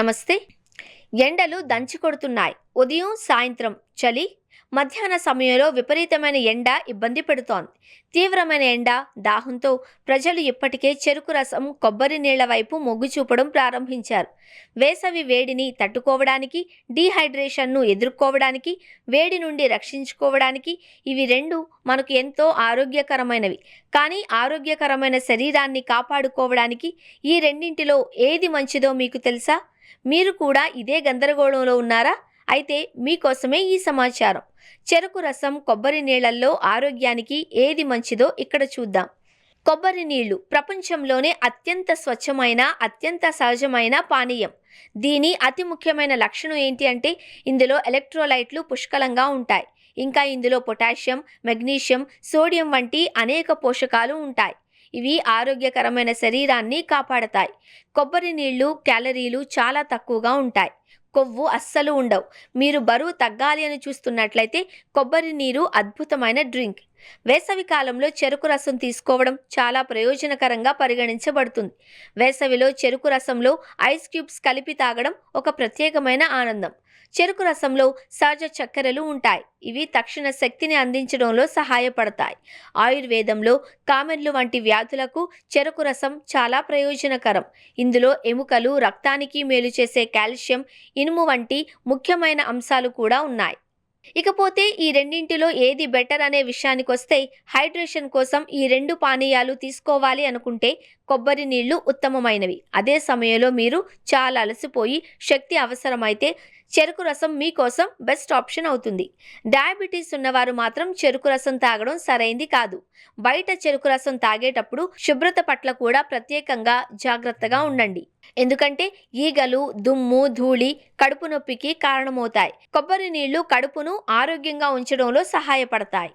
నమస్తే. ఎండలు దంచి కొడుతున్నాయి. ఉదయం, సాయంత్రం చలి, మధ్యాహ్న సమయంలో విపరీతమైన ఎండ ఇబ్బంది పెడుతోంది. తీవ్రమైన ఎండ, దాహంతో ప్రజలు ఇప్పటికే చెరుకు రసం, కొబ్బరి నీళ్ల వైపు మొగ్గు చూపడం ప్రారంభించారు. వేసవి వేడిని తట్టుకోవడానికి, డీహైడ్రేషన్ను ఎదుర్కోవడానికి, వేడి నుండి రక్షించుకోవడానికి ఇవి రెండు మనకు ఎంతో ఆరోగ్యకరమైనవి. కానీ ఆరోగ్యకరమైన శరీరాన్ని కాపాడుకోవడానికి ఈ రెండింటిలో ఏది మంచిదో మీకు తెలుసా? మీరు కూడా ఇదే గందరగోళంలో ఉన్నారా? అయితే మీకోసమే ఈ సమాచారం. చెరుకు రసం, కొబ్బరి నీళ్లల్లో ఆరోగ్యానికి ఏది మంచిదో ఇక్కడ చూద్దాం. కొబ్బరి నీళ్లు ప్రపంచంలోనే అత్యంత స్వచ్ఛమైన, అత్యంత సహజమైన పానీయం. దీని అతి ముఖ్యమైన లక్షణం ఏంటి అంటే ఇందులో ఎలక్ట్రోలైట్లు పుష్కలంగా ఉంటాయి. ఇంకా ఇందులో పొటాషియం, మెగ్నీషియం, సోడియం వంటి అనేక పోషకాలు ఉంటాయి. ఇవి ఆరోగ్యకరమైన శరీరాన్ని కాపాడతాయి. కొబ్బరి నీళ్లు క్యాలరీలు చాలా తక్కువగా ఉంటాయి. కొవ్వు అస్సలు ఉండవు. మీరు బరువు తగ్గాలి అని చూస్తున్నట్లయితే కొబ్బరి నీరు అద్భుతమైన డ్రింక్. వేసవి కాలంలో చెరుకు రసం తీసుకోవడం చాలా ప్రయోజనకరంగా పరిగణించబడుతుంది. వేసవిలో చెరుకు రసంలో ఐస్ క్యూబ్స్ కలిపి తాగడం ఒక ప్రత్యేకమైన ఆనందం. చెరుకు రసంలో సహజ చక్కెరలు ఉంటాయి. ఇవి తక్షణ శక్తిని అందించడంలో సహాయపడతాయి. ఆయుర్వేదంలో కామెర్లు వంటి వ్యాధులకు చెరుకు రసం చాలా ప్రయోజనకరం. ఇందులో ఎముకలు, రక్తానికి మేలు చేసే కాల్షియం, ఇనుము వంటి ముఖ్యమైన అంశాలు కూడా ఉన్నాయి. ఇకపోతే ఈ రెండింటిలో ఏది బెటర్ అనే విషయానికొస్తే హైడ్రేషన్ కోసం ఈ రెండు పానీయాలు తీసుకోవాలి అనుకుంటే కొబ్బరి నీళ్లు ఉత్తమమైనవి. అదే సమయంలో మీరు చాలా అలసిపోయి శక్తి అవసరమైతే చెరుకు రసం మీకోసం బెస్ట్ ఆప్షన్ అవుతుంది. డయాబెటీస్ ఉన్నవారు మాత్రం చెరుకు రసం తాగడం సరైంది కాదు. బయట చెరుకు రసం తాగేటప్పుడు శుభ్రత పట్ల కూడా ప్రత్యేకంగా జాగ్రత్తగా ఉండండి. ఎందుకంటే ఈగలు, దుమ్ము, ధూళి కడుపు నొప్పికి కారణమవుతాయి. కొబ్బరి నీళ్లు కడుపును ఆరోగ్యంగా ఉంచడంలో సహాయపడతాయి.